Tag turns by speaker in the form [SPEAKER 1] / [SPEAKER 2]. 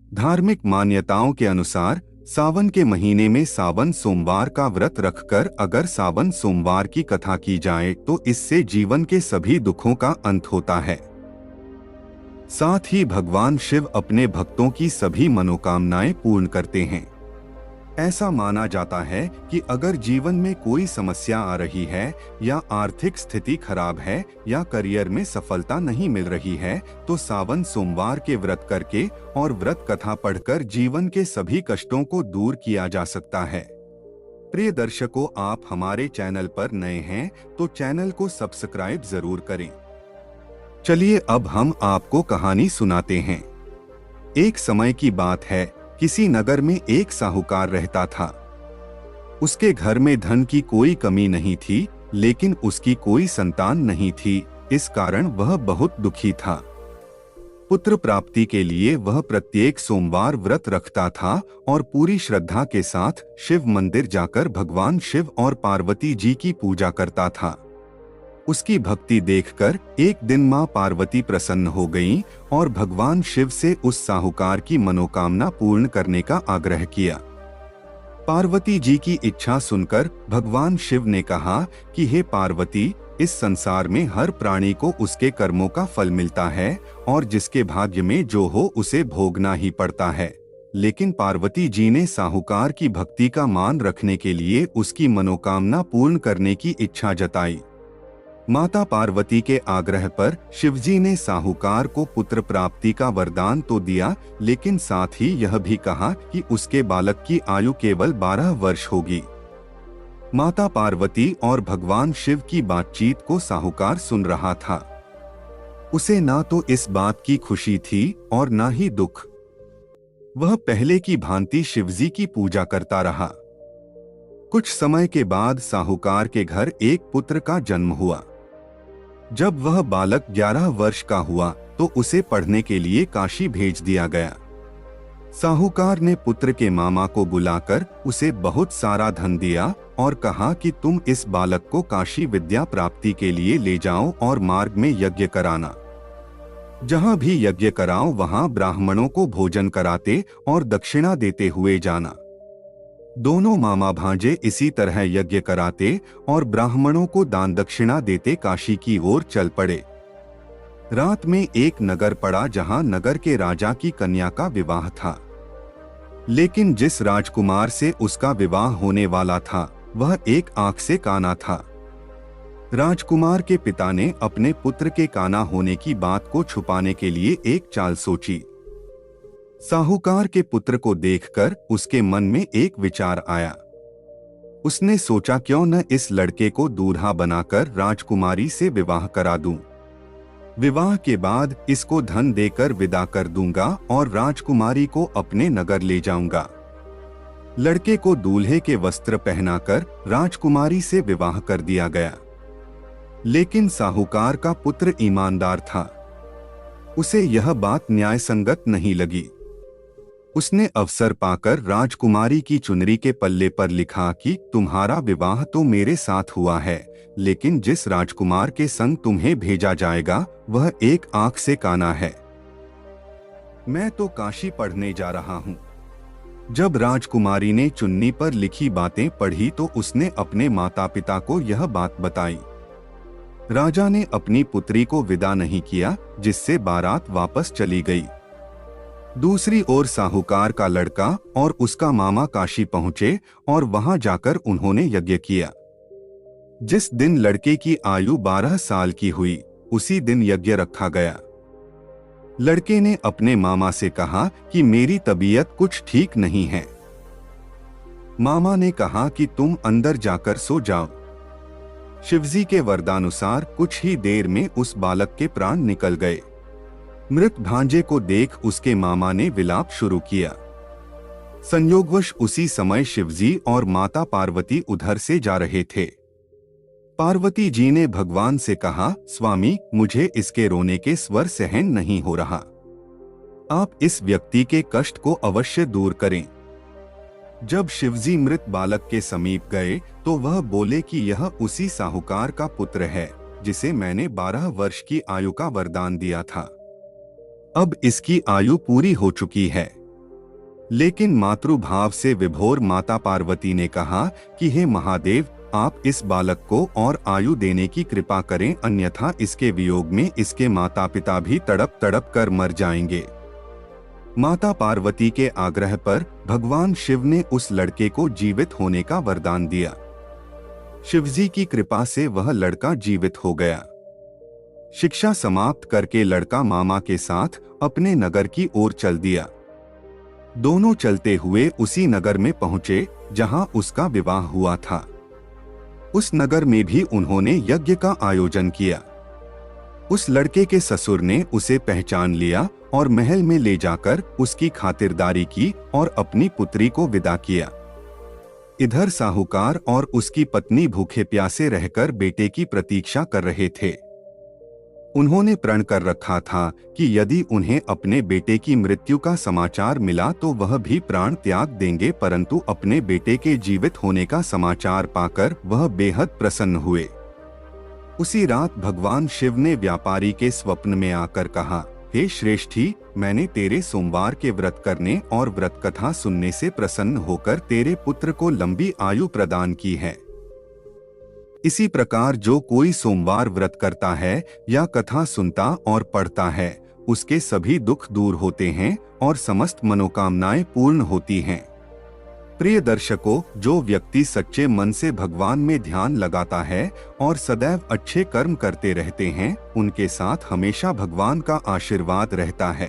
[SPEAKER 1] धार्मिक मान्यताओं के अनुसार सावन के महीने में सावन सोमवार का व्रत रखकर अगर सावन सोमवार की कथा की जाए तो इससे जीवन के सभी दुखों का अंत होता है। साथ ही भगवान शिव अपने भक्तों की सभी मनोकामनाएं पूर्ण करते हैं। ऐसा माना जाता है कि अगर जीवन में कोई समस्या आ रही है या आर्थिक स्थिति खराब है या करियर में सफलता नहीं मिल रही है तो सावन सोमवार के व्रत करके और व्रत कथा पढ़कर जीवन के सभी कष्टों को दूर किया जा सकता है। प्रिय दर्शकों, आप हमारे चैनल पर नए हैं तो चैनल को सब्सक्राइब जरूर करें। चलिए अब हम आपको कहानी सुनाते हैं। एक समय की बात है, किसी नगर में एक साहूकार रहता था। उसके घर में धन की कोई कमी नहीं थी, लेकिन उसकी कोई संतान नहीं थी। इस कारण वह बहुत दुखी था। पुत्र प्राप्ति के लिए वह प्रत्येक सोमवार व्रत रखता था और पूरी श्रद्धा के साथ शिव मंदिर जाकर भगवान शिव और पार्वती जी की पूजा करता था। उसकी भक्ति देखकर एक दिन मां पार्वती प्रसन्न हो गईं और भगवान शिव से उस साहूकार की मनोकामना पूर्ण करने का आग्रह किया। पार्वती जी की इच्छा सुनकर भगवान शिव ने कहा कि हे पार्वती, इस संसार में हर प्राणी को उसके कर्मों का फल मिलता है और जिसके भाग्य में जो हो उसे भोगना ही पड़ता है। लेकिन पार्वती जी ने साहूकार की भक्ति का मान रखने के लिए उसकी मनोकामना पूर्ण करने की इच्छा जताई। माता पार्वती के आग्रह पर शिवजी ने साहूकार को पुत्र प्राप्ति का वरदान तो दिया, लेकिन साथ ही यह भी कहा कि उसके बालक की आयु केवल 12 वर्ष होगी। माता पार्वती और भगवान शिव की बातचीत को साहूकार सुन रहा था। उसे ना तो इस बात की खुशी थी और ना ही दुख। वह पहले की भांति शिवजी की पूजा करता रहा। कुछ समय के बाद साहूकार के घर एक पुत्र का जन्म हुआ। जब वह बालक 11 वर्ष का हुआ तो उसे पढ़ने के लिए काशी भेज दिया गया। साहूकार ने पुत्र के मामा को बुलाकर उसे बहुत सारा धन दिया और कहा कि तुम इस बालक को काशी विद्या प्राप्ति के लिए ले जाओ और मार्ग में यज्ञ कराना। जहां भी यज्ञ कराओ वहां ब्राह्मणों को भोजन कराते और दक्षिणा देते हुए जाना। दोनों मामा भांजे इसी तरह यज्ञ कराते और ब्राह्मणों को दान दक्षिणा देते काशी की ओर चल पड़े। रात में एक नगर पड़ा जहां नगर के राजा की कन्या का विवाह था, लेकिन जिस राजकुमार से उसका विवाह होने वाला था वह एक आंख से काना था। राजकुमार के पिता ने अपने पुत्र के काना होने की बात को छुपाने के लिए एक चाल सोची। साहूकार के पुत्र को देखकर उसके मन में एक विचार आया। उसने सोचा क्यों न इस लड़के को दूल्हा बनाकर राजकुमारी से विवाह करा दूं। विवाह के बाद इसको धन देकर विदा कर दूंगा और राजकुमारी को अपने नगर ले जाऊंगा। लड़के को दूल्हे के वस्त्र पहनाकर राजकुमारी से विवाह कर दिया गया। लेकिन साहूकार का पुत्र ईमानदार था। उसे यह बात न्यायसंगत नहीं लगी। उसने अवसर पाकर राजकुमारी की चुनरी के पल्ले पर लिखा कि तुम्हारा विवाह तो मेरे साथ हुआ है, लेकिन जिस राजकुमार के संग तुम्हें भेजा जाएगा वह एक आंख से काना है। मैं तो काशी पढ़ने जा रहा हूँ। जब राजकुमारी ने चुन्नी पर लिखी बातें पढ़ी तो उसने अपने माता पिता को यह बात बताई। राजा ने अपनी पुत्री को विदा नहीं किया, जिससे बारात वापस चली गई। दूसरी ओर साहूकार का लड़का और उसका मामा काशी पहुंचे और वहां जाकर उन्होंने यज्ञ किया। जिस दिन लड़के की आयु 12 साल की हुई उसी दिन यज्ञ रखा गया। लड़के ने अपने मामा से कहा कि मेरी तबीयत कुछ ठीक नहीं है। मामा ने कहा कि तुम अंदर जाकर सो जाओ। शिवजी के वरदानुसार कुछ ही देर में उस बालक के प्राण निकल गए। मृत भांजे को देख उसके मामा ने विलाप शुरू किया। संयोगवश उसी समय शिवजी और माता पार्वती उधर से जा रहे थे। पार्वती जी ने भगवान से कहा, स्वामी, मुझे इसके रोने के स्वर सहन नहीं हो रहा। आप इस व्यक्ति के कष्ट को अवश्य दूर करें। जब शिवजी मृत बालक के समीप गए तो वह बोले कि यह उसी साहूकार का पुत्र है जिसे मैंने 12 वर्ष की आयु का वरदान दिया था। अब इसकी आयु पूरी हो चुकी है। लेकिन मातृभाव से विभोर माता पार्वती ने कहा कि हे महादेव, आप इस बालक को और आयु देने की कृपा करें, अन्यथा इसके वियोग में इसके माता पिता भी तड़प तड़प कर मर जाएंगे। माता पार्वती के आग्रह पर भगवान शिव ने उस लड़के को जीवित होने का वरदान दिया। शिवजी की कृपा से वह लड़का जीवित हो गया। शिक्षा समाप्त करके लड़का मामा के साथ अपने नगर की ओर चल दिया। दोनों चलते हुए उसी नगर में पहुंचे जहां उसका विवाह हुआ था। उस नगर में भी उन्होंने यज्ञ का आयोजन किया। उस लड़के के ससुर ने उसे पहचान लिया और महल में ले जाकर उसकी खातिरदारी की और अपनी पुत्री को विदा किया। इधर साहूकार और उसकी पत्नी भूखे प्यासे रहकर बेटे की प्रतीक्षा कर रहे थे। उन्होंने प्रण कर रखा था कि यदि उन्हें अपने बेटे की मृत्यु का समाचार मिला तो वह भी प्राण त्याग देंगे, परंतु अपने बेटे के जीवित होने का समाचार पाकर वह बेहद प्रसन्न हुए। उसी रात भगवान शिव ने व्यापारी के स्वप्न में आकर कहा, हे श्रेष्ठी, मैंने तेरे सोमवार के व्रत करने और व्रत कथा सुनने से प्रसन्न होकर तेरे पुत्र को लंबी आयु प्रदान की है। इसी प्रकार जो कोई सोमवार व्रत करता है या कथा सुनता और पढ़ता है, उसके सभी दुख दूर होते हैं और समस्त मनोकामनाएं पूर्ण होती हैं। प्रिय दर्शकों, जो व्यक्ति सच्चे मन से भगवान में ध्यान लगाता है और सदैव अच्छे कर्म करते रहते हैं, उनके साथ हमेशा भगवान का आशीर्वाद रहता है।